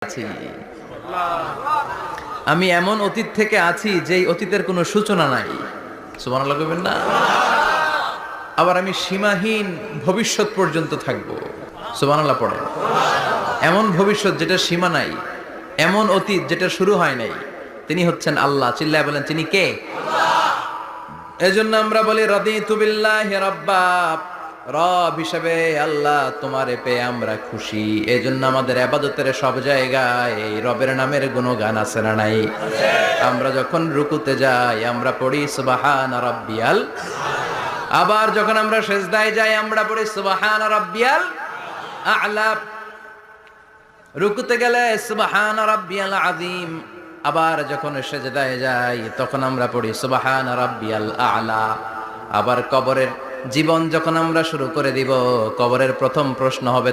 আছি, আমি এমন অতীত থেকে আছি যেই অতীতের কোনো সূচনা নাই। সুবহানাল্লাহ কইবেন না? আবার আমি সীমাহীন ভবিষ্যৎ পর্যন্ত থাকবো। সুবহানাল্লাহ পড়েন। এমন ভবিষ্যৎ যেটা সীমা নাই, এমন অতীত যেটা শুরু হয় নাই, তিনি হচ্ছেন আল্লাহ। চিল্লায় বলেন তিনি কে? এজন্য আমরা বলি রাদিতু বিল্লাহি রাব্বা, রব হিসেবে আল্লাহ তোমারে পেয়ে আমরা খুশি। এজন্য আমাদের ইবাদতের সব জায়গায় এই রবের নামের গুণগান আছে না নাই? আমরা যখন রুকুতে যাই আমরা পড়ি সুবহানা রাব্বিয়াল, আবার যখন আমরা সিজদায় যাই আমরা পড়ি সুবহানা রাব্বিয়াল আ'লা। রুকুতে গেলে সুবহানা রাব্বিয়াল আযীম, আবার যখন সিজদায় যাই তখন আমরা পড়ি সুবহানা রাব্বিয়াল আ'লা। আবার কবরের জীবন যখন আমরা শুরু করে দিব, কবরের প্রথম প্রশ্ন হবে